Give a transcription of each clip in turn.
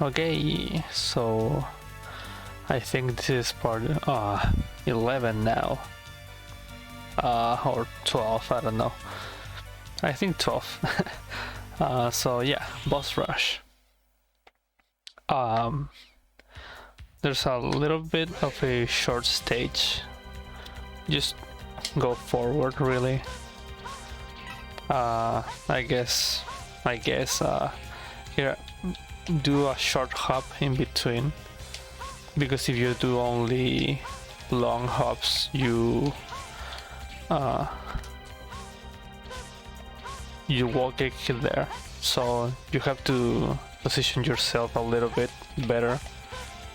Okay, so I think this is part 11 now, or 12, I don't know. I think 12. So yeah, boss rush. There's a little bit of a short stage. Just go forward, really. I guess here do a short hop in between, because if you do only long hops, you won't get killed there. So you have to position yourself a little bit better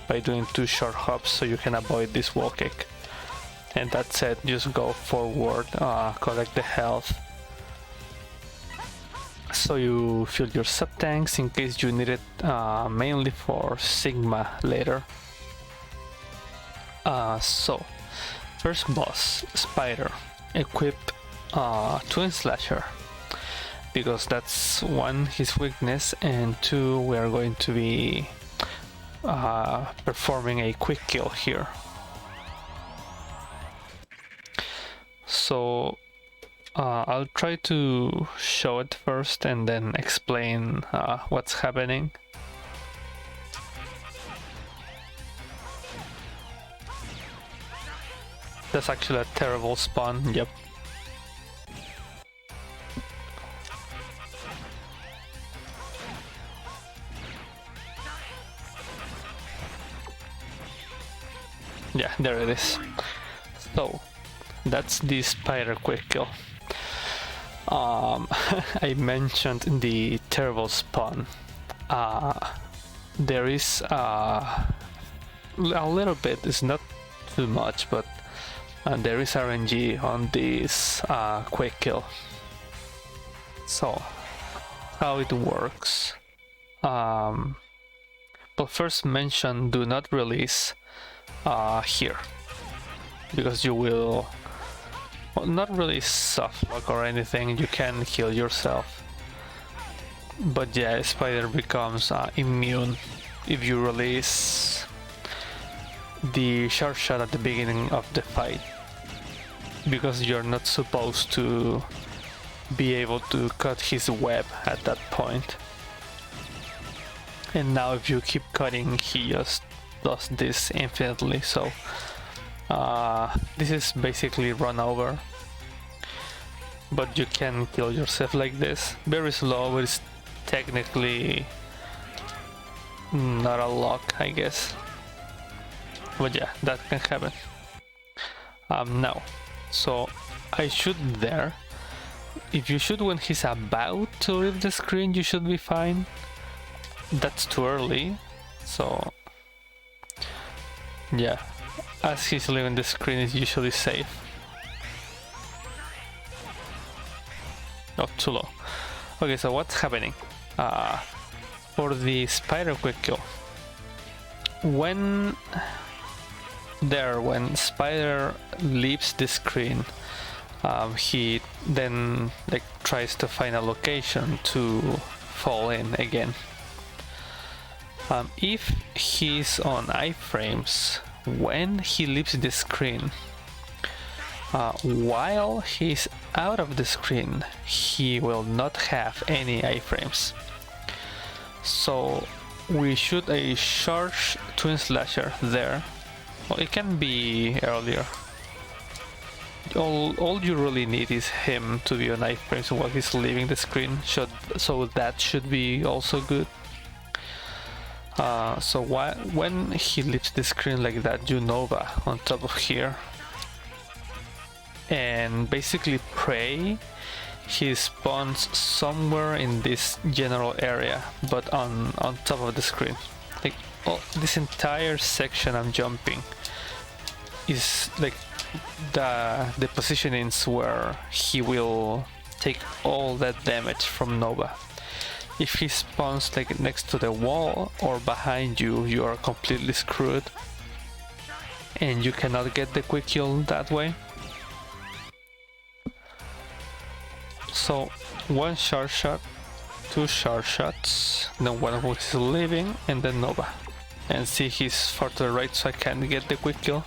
by doing 2 short hops so you can avoid this wall kick. And that's it, just go forward, collect the health, so you fill your sub tanks in case you need it, mainly for Sigma later. So first boss, Spider, equip Twin Slasher, because that's 1, his weakness, and 2, we are going to be performing a quick kill here. So I'll try to show it first and then explain what's happening. That's actually a terrible spawn, yep. Yeah, there it is. So that's the Spider quick kill. I mentioned the terrible spawn. There is a little bit, it's not too much, but there is RNG on this quick kill. So how it works. But first mention, do not release here, because you will, well, not really soft lock or anything, you can heal yourself. But yeah, Spider becomes immune if you release the sharp shot at the beginning of the fight, because you're not supposed to be able to cut his web at that point. And now if you keep cutting, he just does this infinitely, so this is basically run over. But you can kill yourself like this. Very slow, but it's technically not a lock, I guess. But yeah, that can happen. Now, so I shoot there. If you shoot when he's about to leave the screen, you should be fine. That's too early, so yeah, as he's leaving the screen is usually safe. Oh, too low. Okay, so what's happening? For the Spider quick kill, when Spider leaves the screen, he then tries to find a location to fall in again. If he's on iframes when he leaves the screen, while he's out of the screen, he will not have any iframes. So we shoot a charge Twin Slasher there. Well, it can be earlier. All you really need is him to be on iframes while he's leaving the screen, so that should be also good. So when he leaves the screen like that, you Nova on top of here, and basically pray he spawns somewhere in this general area, but on top of the screen. Like, this entire section I'm jumping is like the positionings where he will take all that damage from Nova. If he spawns like next to the wall or behind you, you are completely screwed, and you cannot get the quick kill that way. So one sharp shot 2 short shots, then one of which is leaving, and then Nova. And see, he's far to the right, so I can't get the quick kill.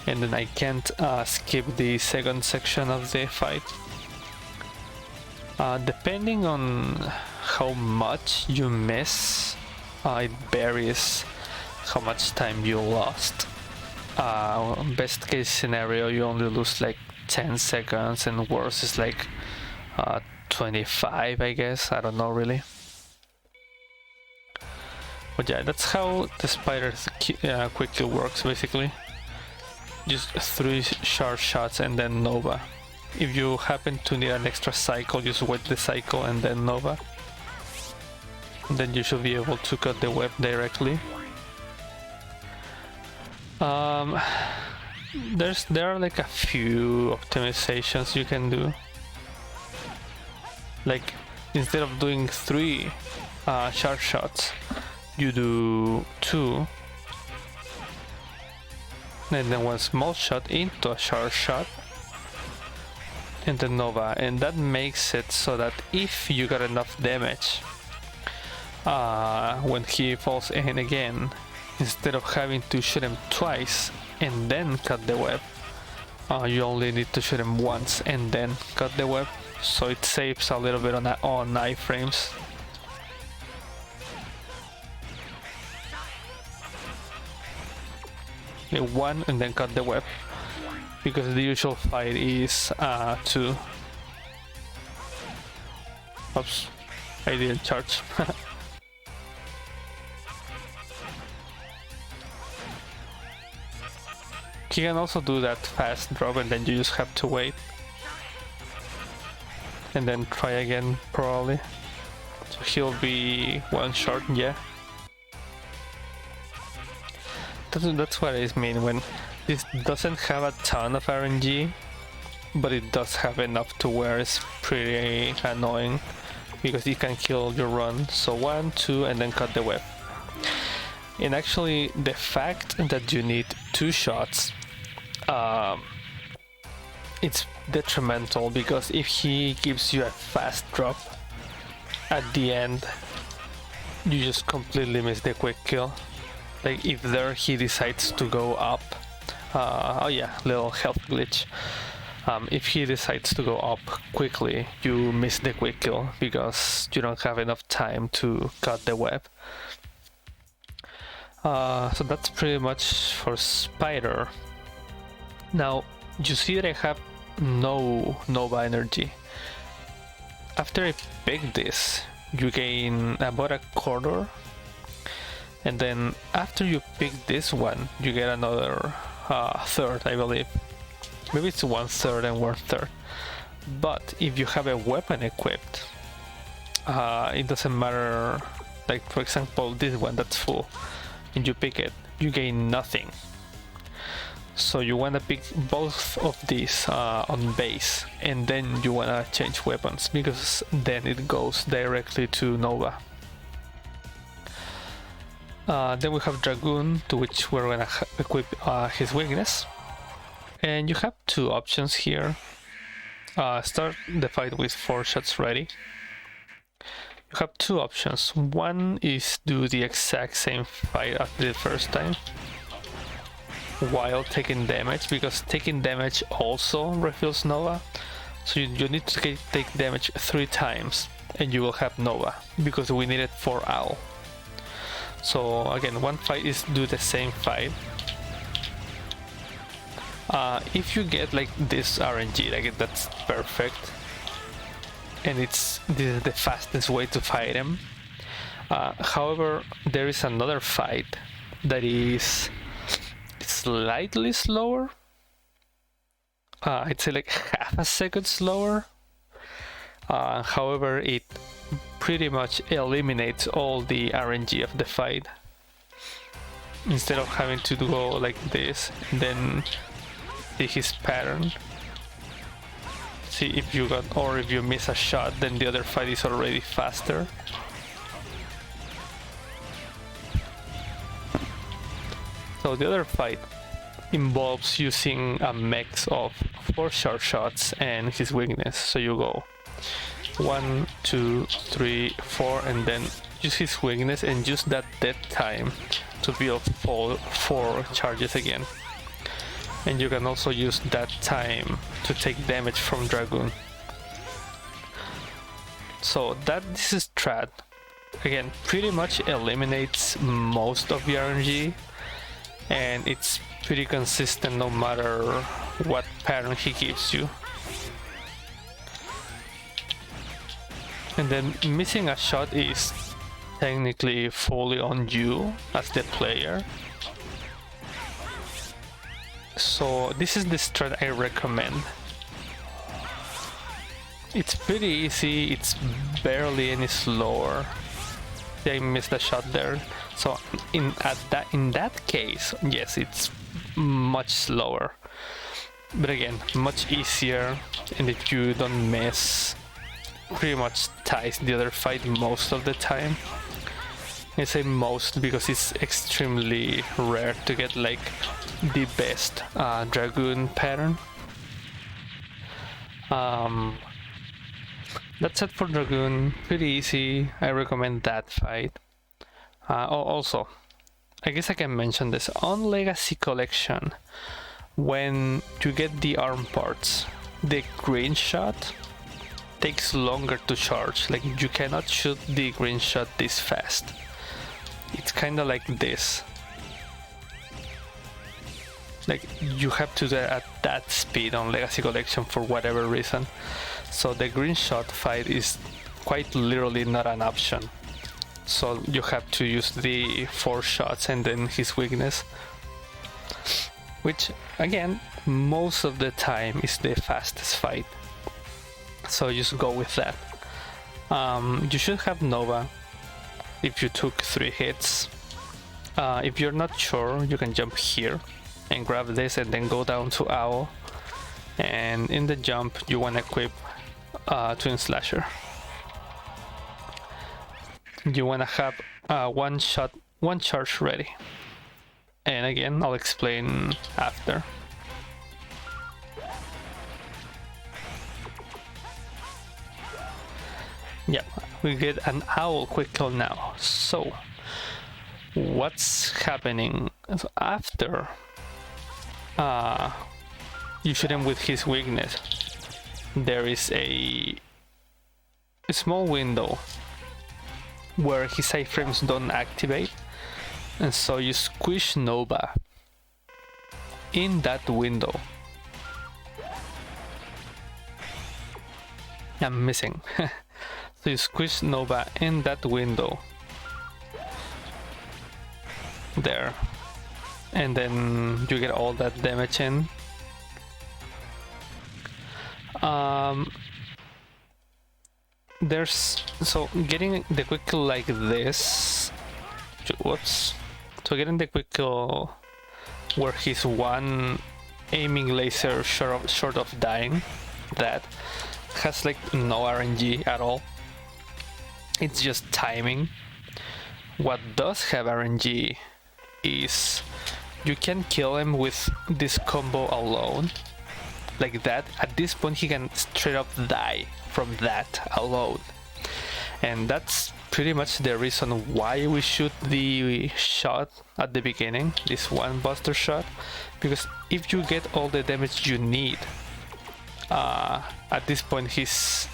And then I can't skip the second section of the fight. Depending on how much you miss, it varies how much time you lost. Best case scenario, you only lose like 10 seconds, and worse is like 25, I guess. I don't know really. But yeah, that's how the spider's quick kill works basically. Just 3 sharp shots and then Nova. If you happen to need an extra cycle, just wait the cycle and then Nova. And then you should be able to cut the web directly. There are like a few optimizations you can do. Like instead of doing 3 sharp shots, you do 2. And then one small shot into a sharp shot. And then Nova. And that makes it so that if you got enough damage, when he falls in again, instead of having to shoot him twice and then cut the web, you only need to shoot him once and then cut the web, so it saves a little bit on iframes. One and then cut the web, because the usual fight is 2. Oops, I didn't charge. He can also do that fast drop and then you just have to wait. And then try again probably. So he'll be 1 short, yeah. That's what I mean when this doesn't have a ton of RNG, but it does have enough to where it's pretty annoying, because it can kill your run. So 1, 2 and then cut the web. And actually the fact that you need 2 shots, it's detrimental, because if he gives you a fast drop at the end, you just completely miss the quick kill. Like if there he decides to go up, oh yeah, little health glitch. If he decides to go up quickly, you miss the quick kill because you don't have enough time to cut the web. So that's pretty much for Spider. Now you see that I have no Nova energy. After I pick this, you gain about a quarter. And then after you pick this one, you get another third, I believe. Maybe it's 1/3 and 1/3. But if you have a weapon equipped, it doesn't matter. Like for example, this one that's full, and you pick it, you gain nothing. So you wanna pick both of these on base, and then you wanna change weapons, because then it goes directly to Nova. Then we have Dragoon, to which we're gonna equip his weakness. And you have 2 options here. Start the fight with 4 shots ready. You have 2 options. One is do the exact same fight as the first time, while taking damage, because taking damage also refills Nova. So you need to take damage 3 times, and you will have Nova, because we need it for Owl. So again, one fight is do the same fight. If you get like this RNG, like that's perfect, and this is the fastest way to fight him. However, there is another fight that is slightly slower. I'd say like half a second slower. However, it pretty much eliminates all the RNG of the fight. Instead of having to go like this, and then see his pattern. See if you got, or if you miss a shot, then the other fight is already faster. So the other fight involves using a mix of 4 short shots and his weakness. So you go 1, 2, 3, 4, and then use his weakness and use that dead time to build 4 charges again. And you can also use that time to take damage from Dragoon. So this is strat. Again, pretty much eliminates most of the RNG, and it's pretty consistent no matter what pattern he gives you. And then missing a shot is technically fully on you as the player. So this is the strat I recommend. It's pretty easy, it's barely any slower. I missed a shot there. So in that case, yes, it's much slower. But again, much easier, and if you don't miss, pretty much ties the other fight most of the time. I say most because it's extremely rare to get like the best Dragoon pattern. That's it for Dragoon, pretty easy, I recommend that fight. Also, I guess I can mention this, on Legacy Collection, when you get the arm parts, the green shot takes longer to charge, like you cannot shoot the green shot this fast. It's kinda like this. Like you have to do it at that speed on Legacy Collection for whatever reason. So the green shot fight is quite literally not an option. So you have to use the 4 shots and then his weakness. Which again, most of the time is the fastest fight. So just go with that. You should have Nova if you took 3 hits. If you're not sure, you can jump here and grab this and then go down to Owl. And in the jump, you want to equip Twin Slasher. You want to have 1 charge ready. And again, I'll explain after. Yeah, we get an Owl quick kill now. So, what's happening? So after you shoot him with his weakness, there is a small window where his iframes don't activate, and so you squish Nova in that window. I'm missing. So you squish Nova in that window there, and then you get all that damage in. So getting the quick kill like this, whoops, so getting the quick kill where he's 1 aiming laser short of dying, that has like no RNG at all. It's just timing. What does have RNG is you can kill him with this combo alone, like that. At this point he can straight up die from that alone, and that's pretty much the reason why we shoot the shot at the beginning, this 1 buster shot, because if you get all the damage you need, at this point he's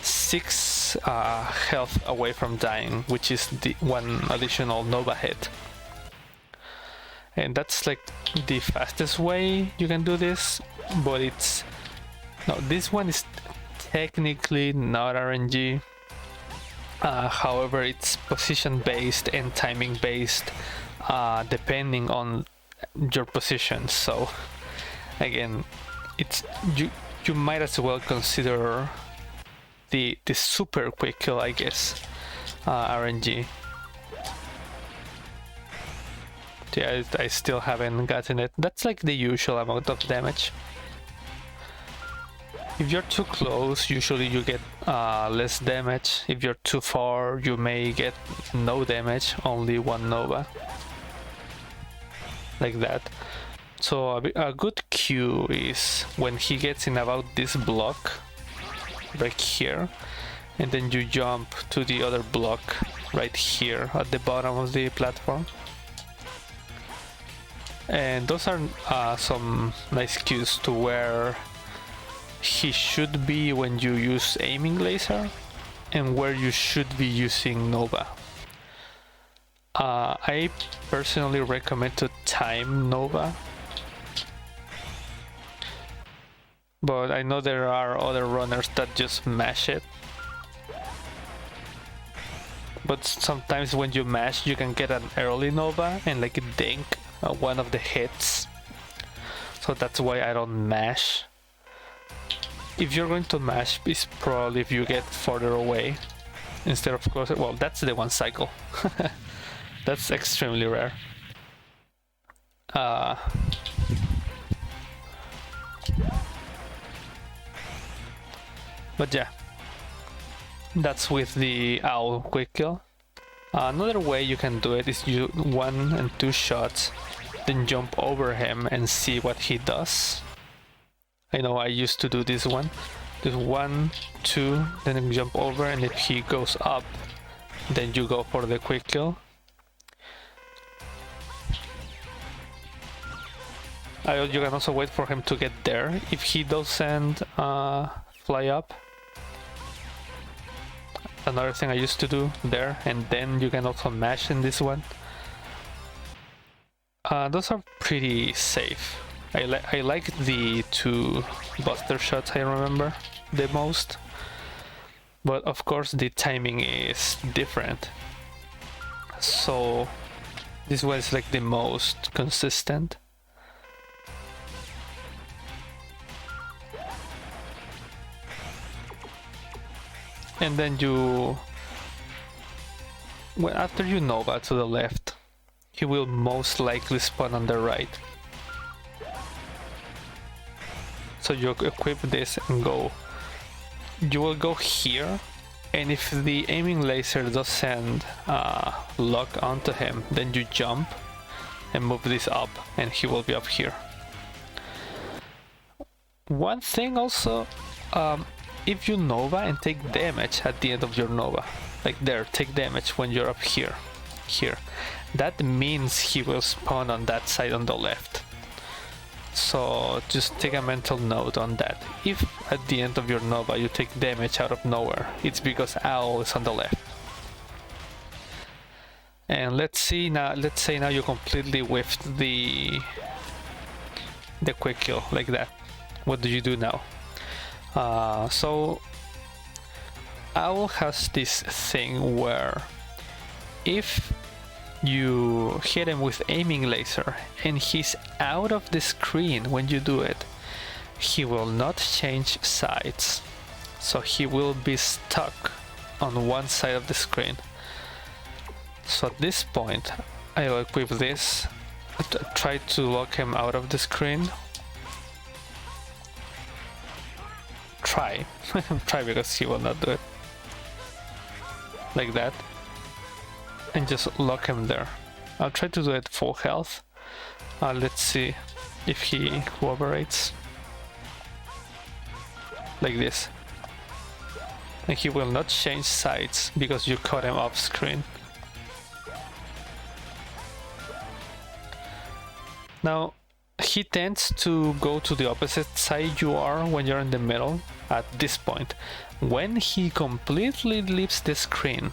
6 health away from dying, which is the 1 additional Nova hit. And that's like the fastest way you can do this, but this one is technically not RNG. However, it's position based and timing based, depending on your position. So again, you might as well consider the super quick kill, I guess, RNG. Yeah, I still haven't gotten it. That's like the usual amount of damage. If you're too close, usually you get less damage. If you're too far, you may get no damage, only 1 Nova. Like that. So a good cue is when he gets in about this block, right here, and then you jump to the other block right here at the bottom of the platform. And those are some nice cues to where he should be when you use aiming laser and where you should be using Nova. I personally recommend to time Nova, but I know there are other runners that just mash it. But sometimes when you mash, you can get an early Nova and like dink one of the hits. So that's why I don't mash. If you're going to mash, it's probably if you get further away instead of closer. Well, that's the one cycle. That's extremely rare. But yeah, that's with the owl quick kill. Another way you can do it is you 1 and 2 shots, then jump over him and see what he does. I know I used to do this one. Just 1, 2, then jump over, and if he goes up, then you go for the quick kill. You can also wait for him to get there. If he doesn't fly up, another thing I used to do there, and then you can also mash in this one. Those are pretty safe. I like the 2 buster shots I remember the most, but of course the timing is different. So this one is like the most consistent. And then you, well, after you Nova to the left, he will most likely spawn on the right. So you equip this and go. You will go here, and if the aiming laser doesn't lock onto him, then you jump and move this up, and he will be up here. One thing also, if you Nova and take damage at the end of your Nova, like there, take damage when you're up here, that means he will spawn on that side on the left. So just take a mental note on that. If at the end of your Nova you take damage out of nowhere, it's because Owl is on the left. And let's say now you completely whiffed the quick kill like that. What do you do now? So Owl has this thing where if you hit him with aiming laser and he's out of the screen when you do it, he will not change sides. So he will be stuck on one side of the screen. So at this point, I will equip this, try to lock him out of the screen. Try because he will not do it. Like that. And just lock him there. I'll try to do it full health. Let's see if he cooperates. Like this. And he will not change sides because you caught him off screen. Now, he tends to go to the opposite side you are when you're in the middle at this point. When he completely leaves the screen,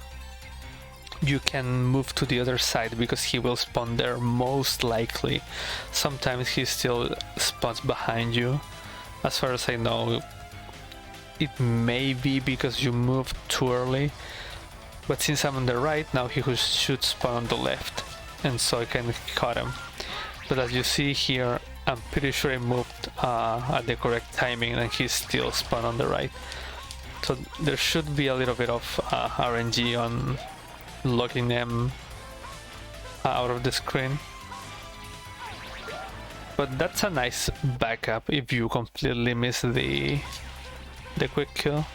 you can move to the other side because he will spawn there most likely. Sometimes he still spawns behind you. As far as I know, it may be because you moved too early. But since I'm on the right, now he should spawn on the left. And so I can cut him. But as you see here, I'm pretty sure I moved at the correct timing and he's still spawned on the right. So there should be a little bit of RNG on locking them out of the screen. But that's a nice backup if you completely miss the quick kill.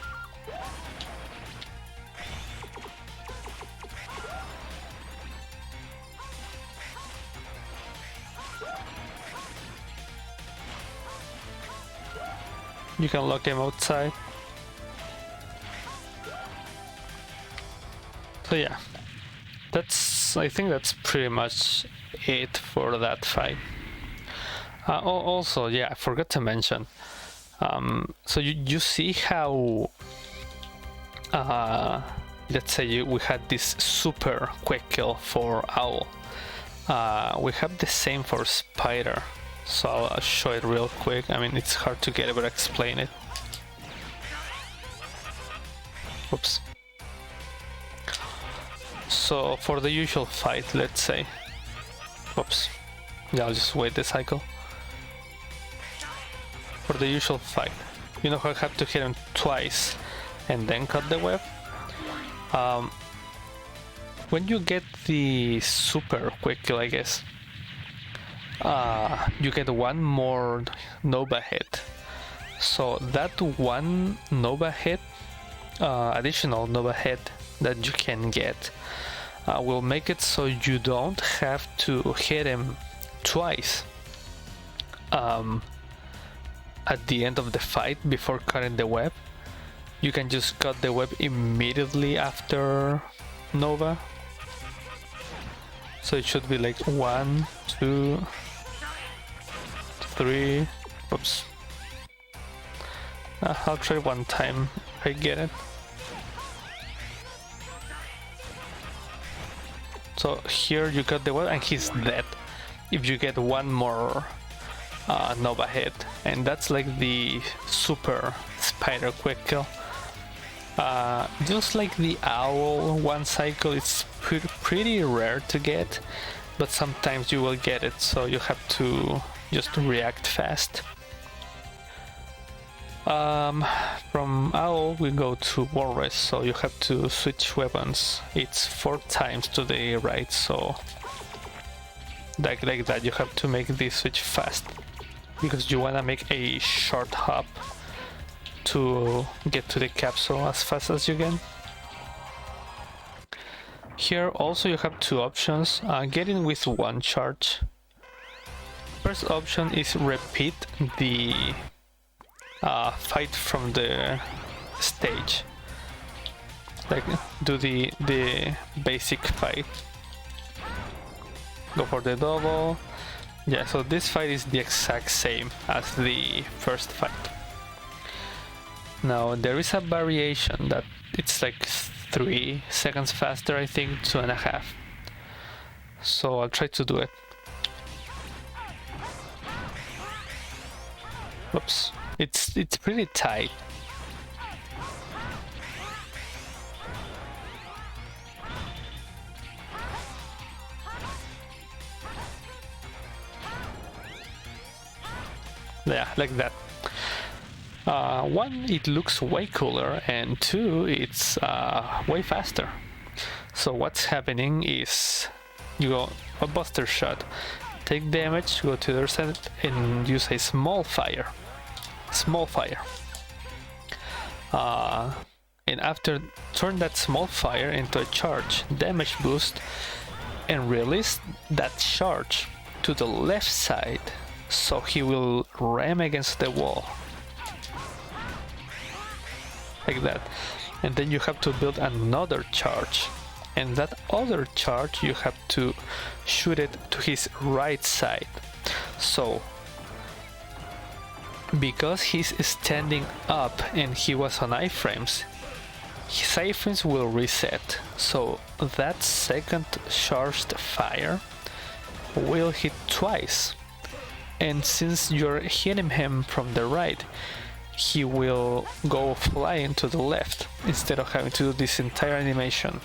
You can lock him outside. yeah, I think that's pretty much it for that fight. Also, yeah, I forgot to mention. So you see how, let's say we had this super quick kill for Owl. We have the same for Spider. So I'll show it real quick. I mean, it's hard to get it, but I'll explain it. Oops. So for the usual fight, let's say. Oops. Yeah, I'll just wait the cycle. For the usual fight, you know how I have to hit him twice and then cut the web? When you get the super quick kill, I guess, you get one more Nova hit. So that one Nova hit, additional Nova hit that you can get, will make it so you don't have to hit him twice at the end of the fight before cutting the web. You can just cut the web immediately after Nova. So it should be like 1, 2, 3. Oops. I'll try one time if I get it. So here you got the web and he's dead if you get one more Nova hit, and that's like the super Spider quick kill. Just like the Owl one cycle, it's pretty rare to get, but sometimes you will get it, so you have to just react fast. From Owl we go to Bossrush, so you have to switch weapons. It's 4 times to the right, so like that you have to make this switch fast, because you wanna make a short hop to get to the capsule as fast as you can. Here also you have 2 options. Get in with 1 charge. First option is repeat the fight from the stage, like do the basic fight, go for the double. Yeah, so this fight is the exact same as the first fight. Now there is a variation that it's like 3 seconds faster, I think 2.5. So I'll try to do it. Oops, it's pretty tight. Yeah, like that. 1, it looks way cooler, and 2, it's way faster. So what's happening is you go a buster shot, take damage, go to the other side and use a small fire. And after, turn that small fire into a charge, damage boost, and release that charge to the left side, so he will ram against the wall. Like that. And then you have to build another charge, and that other charge you have to shoot it to his right side. So because he's standing up and he was on iframes, his iframes will reset, so that second charged fire will hit twice, and since you're hitting him from the right, he will go flying to the left instead of having to do this entire animation.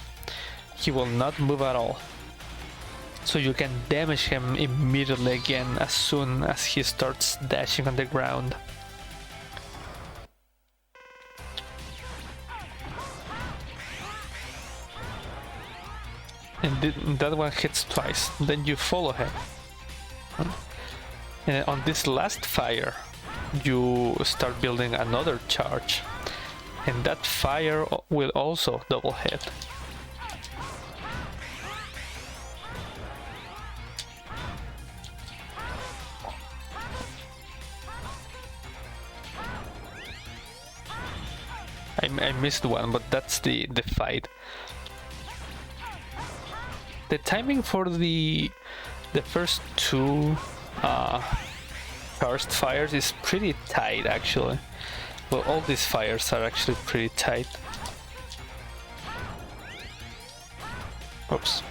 He will not move at all, so you can damage him immediately again as soon as he starts dashing on the ground. And that one hits twice, then you follow him. And on this last fire, you start building another charge, and that fire will also double hit. I missed one, but that's the fight. The timing for the first two charged fires is pretty tight actually. Well, all these fires are actually pretty tight. Oops.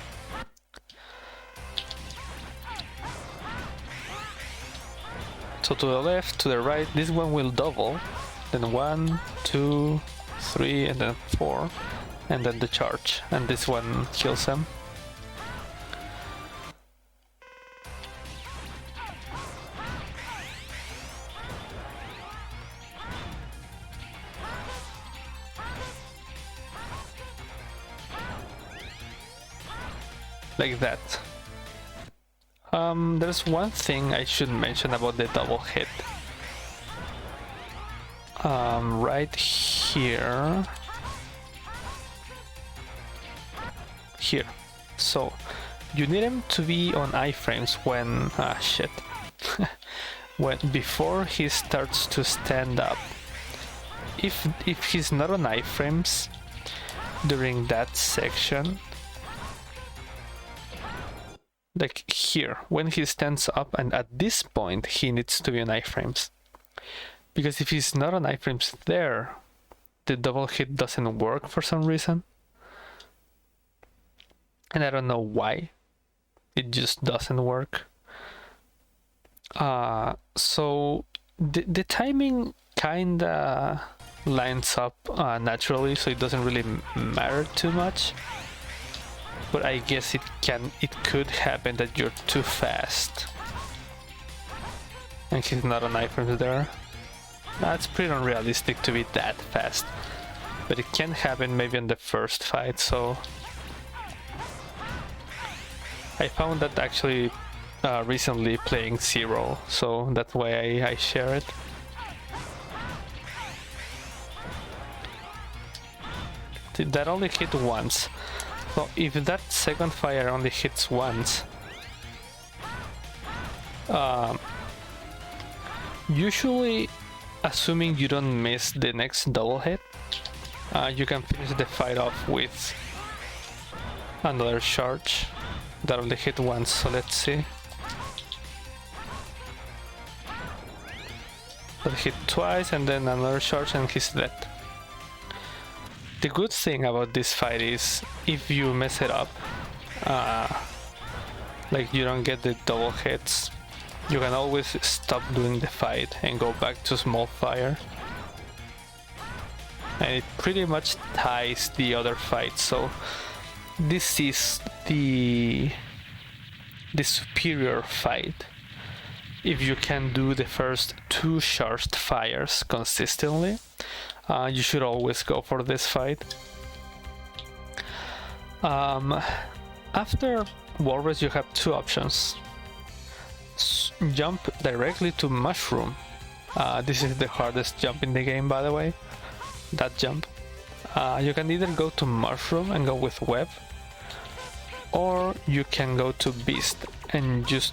So to the left, to the right, this one will double. Then 1, 2, 3, and then 4. And then the charge. And this one kills them. Like that. There's one thing I should mention about the double hit. Right here. Here. So, you need him to be on iframes when... shit. Before he starts to stand up. If he's not on iframes during that section, like here, when he stands up, and at this point he needs to be on iframes. Because if he's not on iframes there, the double hit doesn't work for some reason. And I don't know why. It just doesn't work. So the timing kinda lines up naturally, so it doesn't really matter too much. But I guess it could happen that you're too fast. And he's not on iframes there. It's pretty unrealistic to be that fast. But it can happen maybe in the first fight, so... I found that actually recently playing Zero, so that's why I share it. That only hit once. So if that second fire only hits once, usually, assuming you don't miss the next double hit, you can finish the fight off with another charge that only hit once. So let's see. That hit twice and then another charge and he's dead. The good thing about this fight is if you mess it up, like you don't get the double hits, you can always stop doing the fight and go back to small fire. And it pretty much ties the other fight, so this is the superior fight. If you can do the first two charged fires consistently, you should always go for this fight. After Walrus you have two options. Jump directly to Mushroom. This is the hardest jump in the game, by the way. That jump. You can either go to Mushroom and go with Web, or you can go to Beast and use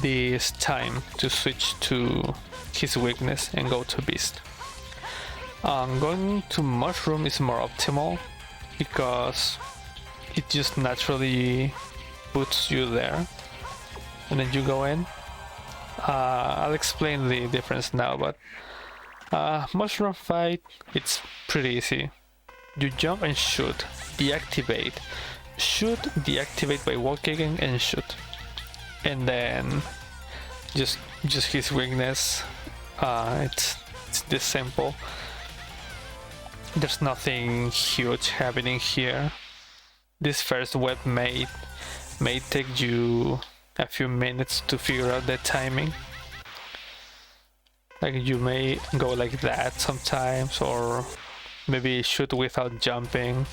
this time to switch to his weakness and go to Beast. Going to Mushroom is more optimal because it just naturally puts you there and then you go in. I'll explain the difference now, but Mushroom fight, it's pretty easy. You jump and shoot, deactivate, shoot, deactivate by wall kicking and shoot. And then just his weakness, it's this simple. There's nothing huge happening here. This first web may take you a few minutes to figure out the timing. Like you may go like that sometimes, or maybe shoot without jumping.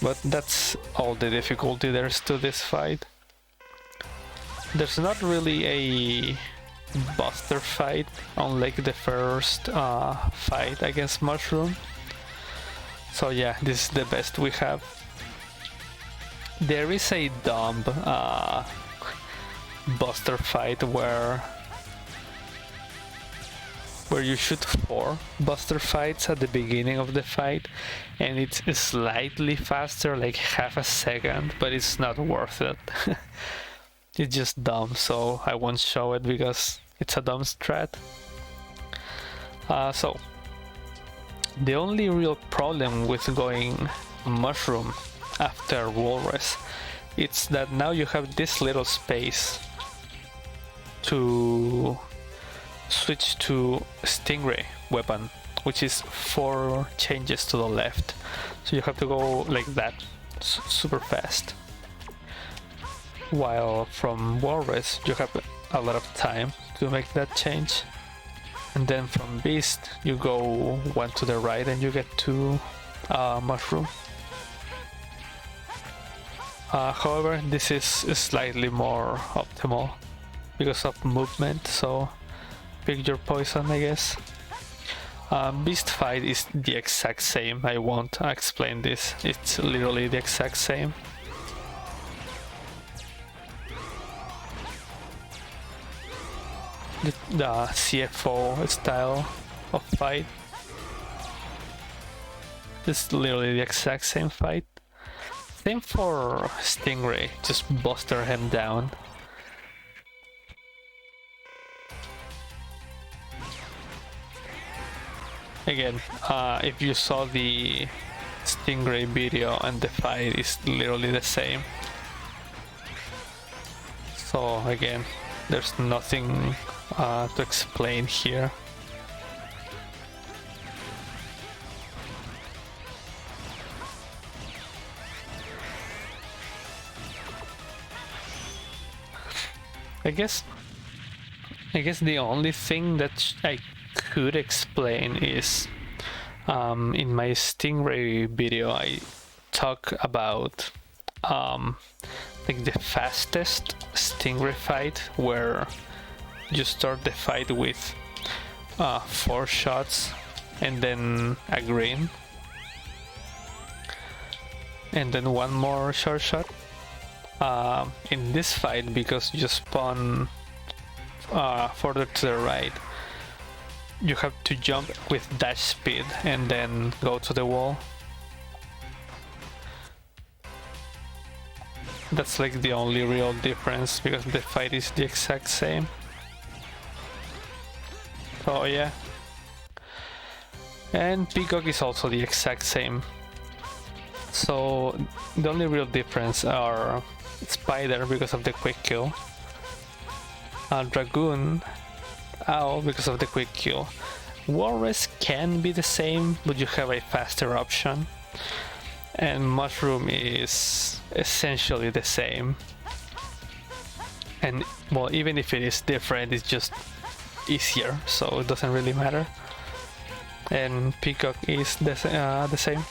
But that's all the difficulty there is to this fight. There's not really a Buster fight, unlike the first fight against Mushroom. So yeah, this is the best we have. There is a dumb Buster fight where where you shoot 4 Buster fights at the beginning of the fight, and it's slightly faster, like half a second, but it's not worth it. It's just dumb, so I won't show it because it's a dumb strat. So the only real problem with going mushroom after walrus, it's that now you have this little space to switch to stingray weapon, which is 4 changes to the left, so you have to go like that super fast, while from walrus you have a lot of time to make that change. And then from beast you go 1 to the right and you get to mushroom. However, this is slightly more optimal because of movement, so pick your poison, I guess. Beast fight is the exact same. I won't explain this, it's literally the exact same. The CFO style of fight is literally the exact same fight. Same for Stingray, just buster him down. Again, if you saw the Stingray video and the fight is literally the same. So again, there's nothing to explain here. I guess the only thing that I could explain is in my Stingray video I talk about like the fastest Stingray fight, where you start the fight with 4 shots and then a green and then 1 more short shot. In this fight, because you spawn further to the right, you have to jump with dash speed and then go to the wall. That's like the only real difference, because the fight is the exact same. Oh yeah. And Peacock is also the exact same. So the only real difference are Spider because of the quick kill, Dragoon, Owl because of the quick kill. Walrus can be the same, but you have a faster option. And Mushroom is essentially the same. And well, even if it is different, it's just easier, so it doesn't really matter. And Peacock is the same.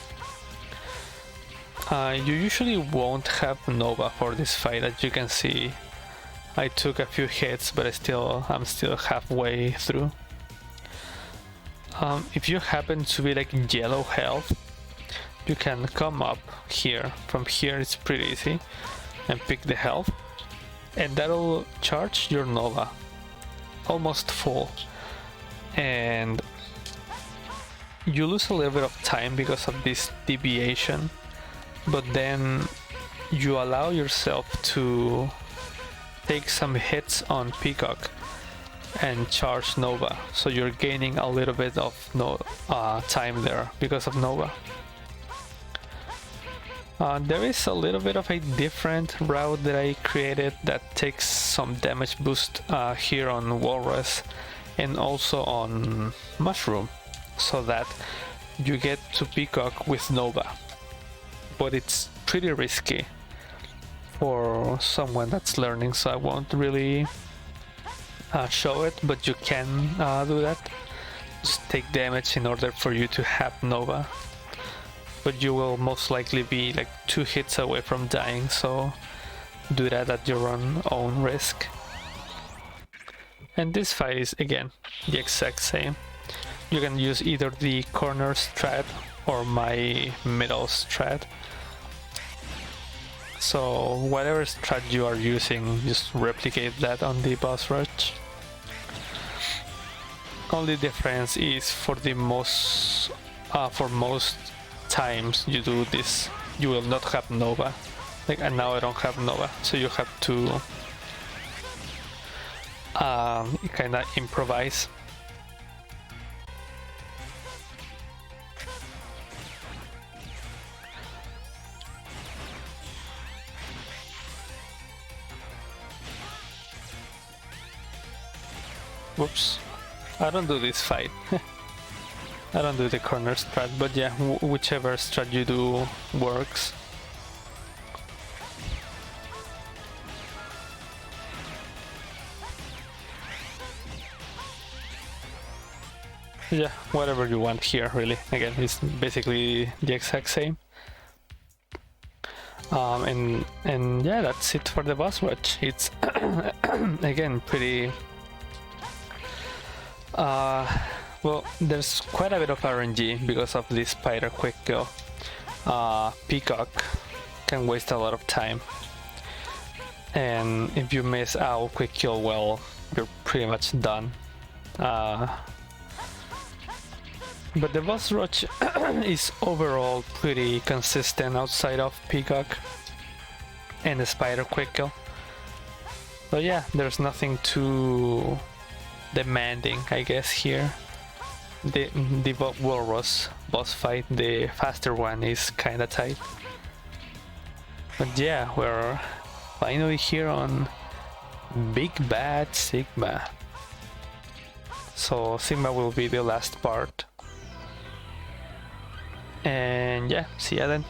You usually won't have Nova for this fight. As you can see, I took a few hits, but I'm still halfway through. If you happen to be like yellow health, you can come up here. From here it's pretty easy, and pick the health, and that'll charge your Nova almost full. And you lose a little bit of time because of this deviation, but then you allow yourself to take some hits on Peacock and charge Nova, so you're gaining a little bit of time there because of Nova. There is a little bit of a different route that I created that takes some damage boost here on Walrus and also on Mushroom, so that you get to Peacock with Nova. But it's pretty risky for someone that's learning, so I won't really show it, but you can do that. Just take damage in order for you to have Nova. But you will most likely be like 2 hits away from dying, so do that at your own risk. And this fight is again the exact same. You can use either the corner strat or my middle strat. So whatever strat you are using, just replicate that on the Bossrush. only difference is for most times you do this, you will not have Nova. Like, and now I don't have Nova, so you have to kind of improvise. Whoops, I don't do this fight. I don't do the corner strat, but yeah, whichever strat you do works. Yeah, whatever you want here, really. Again, it's basically the exact same. And yeah, that's it for the Bossrush. It's again pretty. Well, there's quite a bit of RNG because of this spider quick kill. Peacock can waste a lot of time, and if you miss out quick kill, well, you're pretty much done. But the Bossrush is overall pretty consistent outside of Peacock and the spider quick kill. But yeah, there's nothing too demanding, I guess, here. The Walrus boss fight, the faster one, is kinda tight. But yeah, we're finally here on Big Bad Sigma. So Sigma will be the last part. And yeah, see ya then.